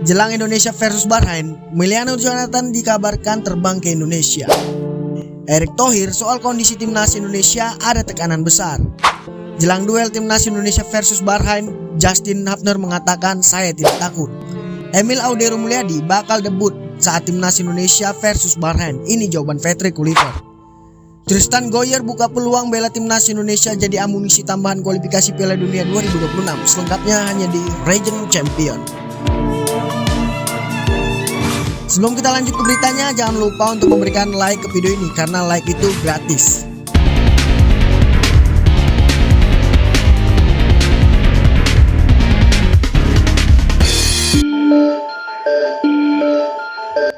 Jelang Indonesia versus Bahrain, Emiliano Jonathan dikabarkan terbang ke Indonesia. Erick Thohir soal kondisi timnas Indonesia ada tekanan besar. Jelang duel timnas Indonesia versus Bahrain, Justin Hubner mengatakan saya tidak takut. Emil Audero Mulyadi bakal debut saat timnas Indonesia versus Bahrain. Ini jawaban Patrick Kluivert. Tristan Goyer buka peluang bela timnas Indonesia jadi amunisi tambahan kualifikasi Piala Dunia 2026. Selengkapnya hanya di Region Champion. Sebelum kita lanjut ke beritanya, jangan lupa untuk memberikan like ke video ini karena like itu gratis.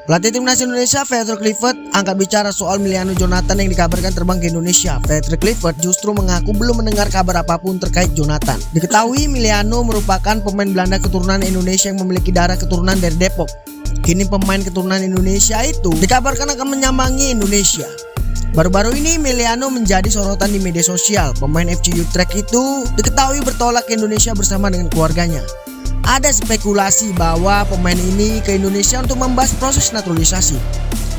Pelatih timnas Indonesia Patrick Kluivert angkat bicara soal Emiliano Jonathan yang dikabarkan terbang ke Indonesia. Patrick Kluivert justru mengaku belum mendengar kabar apapun terkait Jonathan. Diketahui Emiliano merupakan pemain Belanda keturunan Indonesia yang memiliki darah keturunan dari Depok. Kini pemain keturunan Indonesia itu dikabarkan akan menyambangi Indonesia. Baru-baru ini Emiliano menjadi sorotan di media sosial. Pemain FC Utrecht itu diketahui bertolak ke Indonesia bersama dengan keluarganya. Ada spekulasi bahwa pemain ini ke Indonesia untuk membahas proses naturalisasi.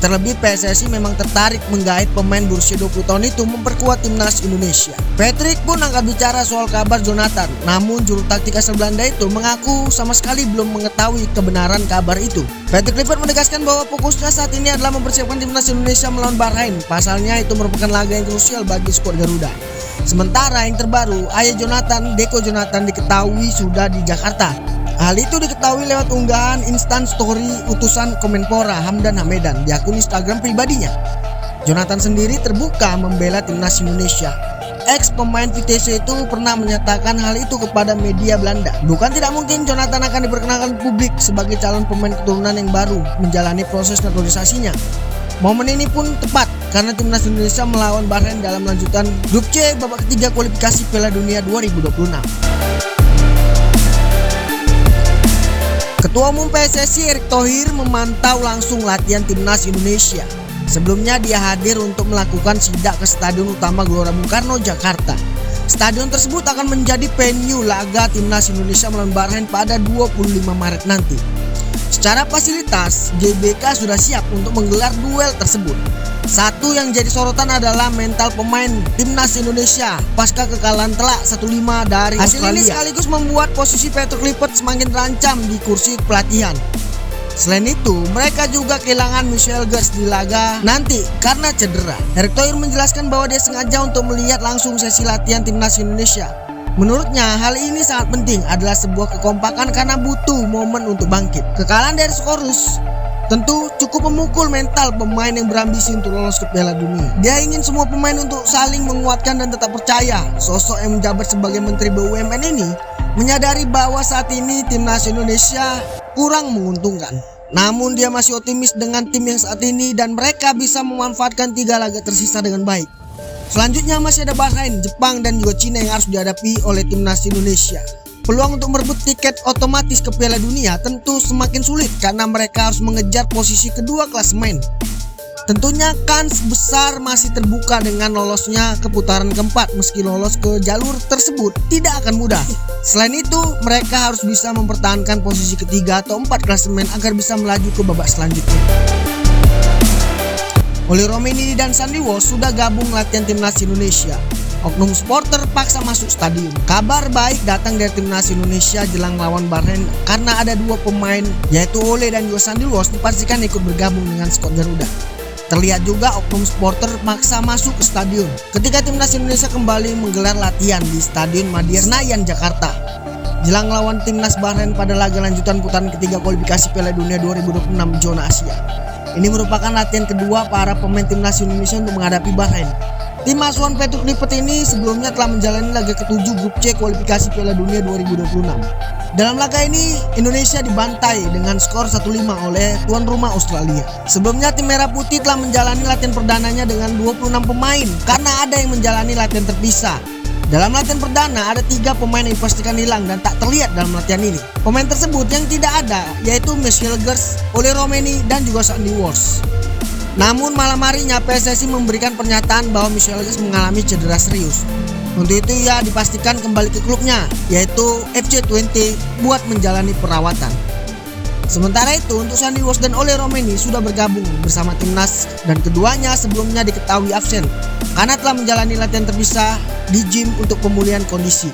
Terlebih PSSI memang tertarik menggait pemain berusia 20 tahun itu memperkuat timnas Indonesia. Patrick pun angkat bicara soal kabar Jonathan. Namun juru taktik asal Belanda itu mengaku sama sekali belum mengetahui kebenaran kabar itu. Patrick Kluivert menegaskan bahwa fokusnya saat ini adalah mempersiapkan timnas Indonesia melawan Bahrain. Pasalnya itu merupakan laga yang krusial bagi skuad Garuda. Sementara yang terbaru, ayah Jonathan, Deco Jonathan diketahui sudah di Jakarta. Hal itu diketahui lewat unggahan instan story utusan Kemenpora Hamdan Hamedan di akun Instagram pribadinya. Jonathan sendiri terbuka membela timnas Indonesia. Ex pemain Vitesse itu pernah menyatakan hal itu kepada media Belanda. Bukan tidak mungkin Jonathan akan diperkenalkan publik sebagai calon pemain keturunan yang baru menjalani proses naturalisasinya. Momen ini pun tepat karena timnas Indonesia melawan Bahrain dalam lanjutan grup C babak ketiga kualifikasi Piala Dunia 2026. Ketua Umum PSSI Erick Thohir memantau langsung latihan timnas Indonesia. Sebelumnya dia hadir untuk melakukan sidak ke Stadion Utama Gelora Bung Karno, Jakarta. Stadion tersebut akan menjadi venue laga timnas Indonesia melawan Bahrain pada 25 Maret nanti. Secara fasilitas, GBK sudah siap untuk menggelar duel tersebut. Satu yang jadi sorotan adalah mental pemain timnas Indonesia pasca kekalahan telak 1-5 dari Australia. Hasil ini sekaligus membuat posisi Patrick Kluivert semakin terancam di kursi pelatihan. Selain itu, mereka juga kehilangan Michel Gers di laga nanti karena cedera. Erick Thohir menjelaskan bahwa dia sengaja untuk melihat langsung sesi latihan timnas Indonesia. Menurutnya, hal ini sangat penting adalah sebuah kekompakan karena butuh momen untuk bangkit. Kekalahan dari Skorus tentu cukup memukul mental pemain yang berambisi untuk lolos ke Piala Dunia. Dia ingin semua pemain untuk saling menguatkan dan tetap percaya. Sosok yang menjabat sebagai Menteri BUMN ini menyadari bahwa saat ini timnas Indonesia kurang menguntungkan. Namun dia masih optimis dengan tim yang saat ini dan mereka bisa memanfaatkan 3 laga tersisa dengan baik. Selanjutnya masih ada Bahrain, Jepang dan juga Cina yang harus dihadapi oleh timnas Indonesia. Peluang untuk merebut tiket otomatis ke Piala Dunia tentu semakin sulit karena mereka harus mengejar posisi kedua klasemen. Tentunya kans besar masih terbuka dengan lolosnya ke putaran keempat. Meski lolos ke jalur tersebut tidak akan mudah. Selain itu, mereka harus bisa mempertahankan posisi ketiga atau 4 klasemen agar bisa melaju ke babak selanjutnya. Oli Romeni dan Sandy Walsh sudah gabung latihan timnas Indonesia. Oknum supporter paksa masuk stadion. Kabar baik datang dari timnas Indonesia jelang lawan Bahrain karena ada 2 pemain yaitu Ole dan juga Sandy Walsh dipastikan ikut bergabung dengan skuad Garuda. Terlihat juga oknum supporter maksa masuk ke stadion ketika timnas Indonesia kembali menggelar latihan di Stadion Madia Senayan, Jakarta. Jelang lawan timnas Bahrain pada laga lanjutan putaran ketiga kualifikasi Piala Dunia 2026 zona Asia. Ini merupakan latihan kedua para pemain timnas Indonesia untuk menghadapi Bahrain. Tim asuhan Patrick Kluivert ini sebelumnya telah menjalani laga ke-7 grup C kualifikasi Piala Dunia 2026. Dalam laga ini, Indonesia dibantai dengan skor 1-5 oleh tuan rumah Australia. Sebelumnya tim Merah Putih telah menjalani latihan perdananya dengan 26 pemain karena ada yang menjalani latihan terpisah. Dalam latihan perdana ada 3 pemain yang dipastikan hilang dan tak terlihat dalam latihan ini. Pemain tersebut yang tidak ada yaitu Michel Gers, Oli Romeni dan juga Sandy Walsh. Namun malam harinya PSSI memberikan pernyataan bahwa Michel Gers mengalami cedera serius. Untuk itu ia dipastikan kembali ke klubnya yaitu FC Twente buat menjalani perawatan. Sementara itu untuk Sandy Walsh dan Ole Romeni sudah bergabung bersama timnas dan keduanya sebelumnya diketahui absen karena telah menjalani latihan terpisah di gym untuk pemulihan kondisi.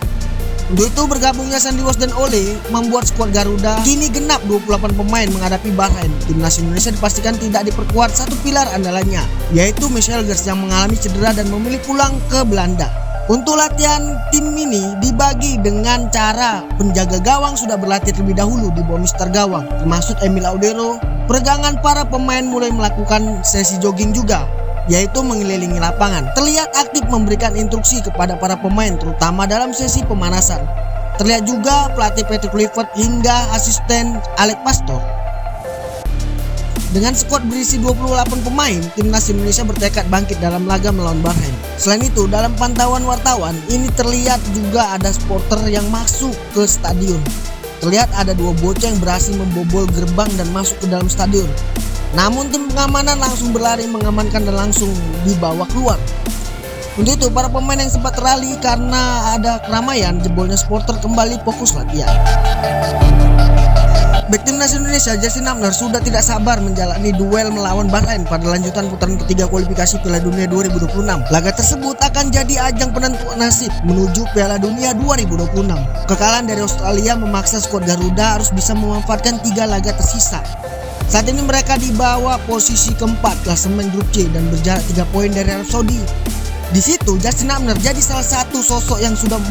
Untuk itu bergabungnya Sandy Walsh dan Ole membuat skuad Garuda kini genap 28 pemain menghadapi Bahrain. Timnas Indonesia dipastikan tidak diperkuat satu pilar andalannya, yaitu Michel Gers yang mengalami cedera dan memilih pulang ke Belanda. Untuk latihan tim ini dibagi dengan cara penjaga gawang sudah berlatih terlebih dahulu di bawah Mister Gawang, termasuk Emil Audero. Peregangan para pemain mulai melakukan sesi jogging juga, yaitu mengelilingi lapangan. Terlihat aktif memberikan instruksi kepada para pemain terutama dalam sesi pemanasan. Terlihat juga pelatih Patrick Kluivert hingga asisten Alex Pastor. Dengan skuad berisi 28 pemain, timnas Indonesia bertekad bangkit dalam laga melawan Bahrain. Selain itu, dalam pantauan wartawan, ini terlihat juga ada supporter yang masuk ke stadion. Terlihat ada dua bocah yang berhasil membobol gerbang dan masuk ke dalam stadion. Namun tim pengamanan langsung berlari mengamankan dan langsung dibawa keluar. Untuk itu para pemain yang sempat terlali karena ada keramaian, jebolnya supporter kembali fokus latihan. Bek timnas Indonesia Justin Upner sudah tidak sabar menjalani duel melawan Bahrain pada lanjutan putaran ketiga kualifikasi Piala Dunia 2026. Laga tersebut akan jadi ajang penentuan nasib menuju Piala Dunia 2026. Kekalahan dari Australia memaksa skuad Garuda harus bisa memanfaatkan 3 laga tersisa. Saat ini mereka di bawah posisi keempat klasemen grup C dan berjarak 3 poin dari Arab Saudi. Di situ Justin Upner jadi salah satu sosok yang sudah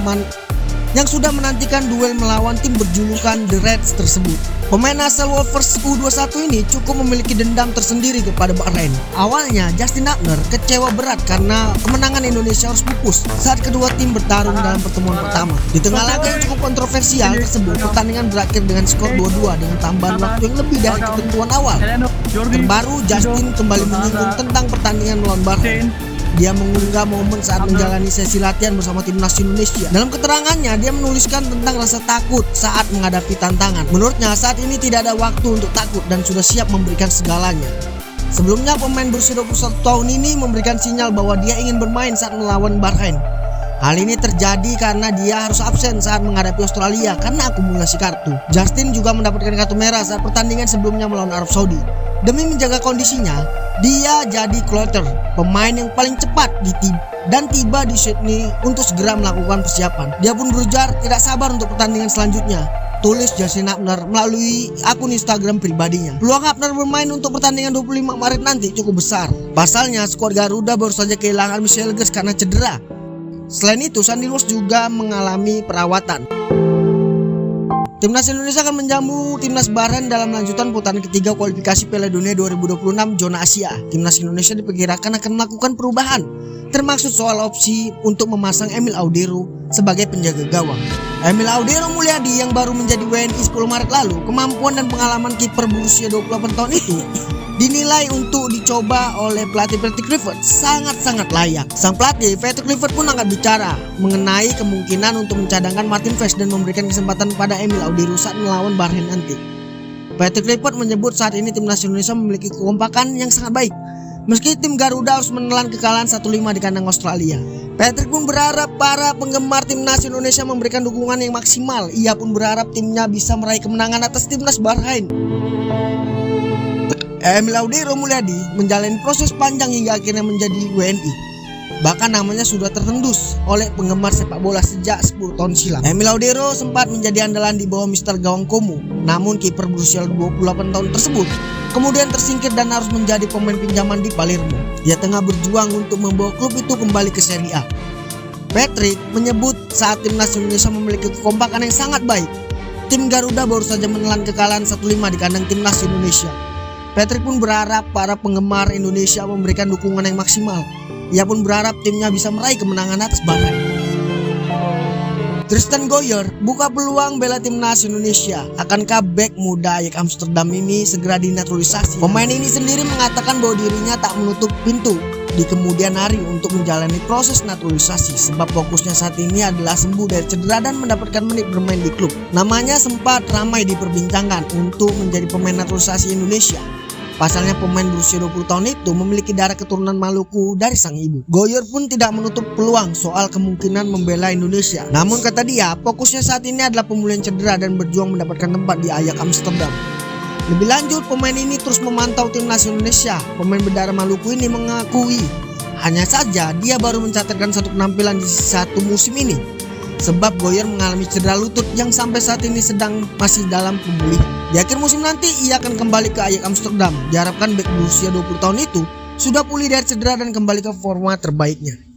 menantikan duel melawan tim berjulukan The Reds tersebut. Pemain asal Wolves U21 ini cukup memiliki dendam tersendiri kepada Bahrain. Awalnya Justin Upner kecewa berat karena kemenangan Indonesia harus pupus saat kedua tim bertarung dalam pertemuan pertama. Di tengah laga yang cukup kontroversial tersebut, pertandingan berakhir dengan skor 2-2 dengan tambahan waktu yang lebih dari ketentuan awal. Terbaru Justin kembali menyinggung tentang pertandingan melawan Bahrain. Dia mengunggah momen saat menjalani sesi latihan bersama timnas Indonesia. Dalam keterangannya, dia menuliskan tentang rasa takut saat menghadapi tantangan. Menurutnya, saat ini tidak ada waktu untuk takut dan sudah siap memberikan segalanya. Sebelumnya, pemain berusia 21 tahun ini memberikan sinyal bahwa dia ingin bermain saat melawan Bahrain. Hal ini terjadi karena dia harus absen saat menghadapi Australia karena akumulasi kartu. Justin juga mendapatkan kartu merah saat pertandingan sebelumnya melawan Arab Saudi. Demi menjaga kondisinya, dia jadi kloter, pemain yang paling cepat dan tiba di Sydney untuk segera melakukan persiapan. Dia pun berujar tidak sabar untuk pertandingan selanjutnya, tulis Justin Upner melalui akun Instagram pribadinya. Peluang Upner bermain untuk pertandingan 25 Maret nanti cukup besar. Pasalnya, skuad Garuda baru saja kehilangan Michel Gers karena cedera. Selain itu, Sandy Walsh juga mengalami perawatan. Timnas Indonesia akan menjamu timnas Bahrain dalam lanjutan putaran ketiga kualifikasi Piala Dunia 2026 zona Asia. Timnas Indonesia diperkirakan akan melakukan perubahan, termasuk soal opsi untuk memasang Emil Audero sebagai penjaga gawang. Emil Audero Mulyadi yang baru menjadi WNI 10 Maret lalu, kemampuan dan pengalaman kiper berusia 28 tahun itu dinilai untuk dicoba oleh pelatih Patrick Kluivert sangat-sangat layak. Sang pelatih Patrick Kluivert pun angkat bicara mengenai kemungkinan untuk mencadangkan Martin Fresh dan memberikan kesempatan pada Emil Audero saat melawan Bahrain nanti. Patrick Kluivert menyebut saat ini timnas Indonesia memiliki kekompakan yang sangat baik, meski tim Garuda harus menelan kekalahan 1-5 di kandang Australia. Patrick pun berharap para penggemar timnas Indonesia memberikan dukungan yang maksimal. Ia pun berharap timnya bisa meraih kemenangan atas timnas Bahrain. Emil Audero Mulyadi menjalani proses panjang hingga akhirnya menjadi WNI. Bahkan namanya sudah tertendus oleh penggemar sepak bola sejak 10 tahun silam. Emil Audero sempat menjadi andalan di bawah Mister Gawang Komo. Namun kiper berusia 28 tahun tersebut kemudian tersingkir dan harus menjadi pemain pinjaman di Palermo. Dia tengah berjuang untuk membawa klub itu kembali ke Serie A. Patrick menyebut saat timnas Indonesia memiliki kekompakan yang sangat baik. Tim Garuda baru saja menelan kekalahan 1-5 di kandang timnas Indonesia. Patrick pun berharap para penggemar Indonesia memberikan dukungan yang maksimal. Ia pun berharap timnya bisa meraih kemenangan atas Bahrain. Tristan Goyer buka peluang bela timnas Indonesia. Akankah bek muda Ajax Amsterdam ini segera dinaturalisasi? Pemain ini sendiri mengatakan bahwa dirinya tak menutup pintu di kemudian hari untuk menjalani proses naturalisasi, sebab fokusnya saat ini adalah sembuh dari cedera dan mendapatkan menit bermain di klub. Namanya sempat ramai diperbincangkan untuk menjadi pemain naturalisasi Indonesia. Pasalnya pemain berusia 20 tahun itu memiliki darah keturunan Maluku dari sang ibu. Goyer pun tidak menutup peluang soal kemungkinan membela Indonesia. Namun kata dia, fokusnya saat ini adalah pemulihan cedera dan berjuang mendapatkan tempat di Ajax Amsterdam. Lebih lanjut, pemain ini terus memantau timnas Indonesia. Pemain berdarah Maluku ini mengakui hanya saja dia baru mencatatkan satu penampilan di satu musim ini, sebab Goyer mengalami cedera lutut yang sampai saat ini masih dalam pemulihan. Di akhir musim nanti ia akan kembali ke Ajax Amsterdam. Diharapkan bek berusia 20 tahun itu sudah pulih dari cedera dan kembali ke forma terbaiknya.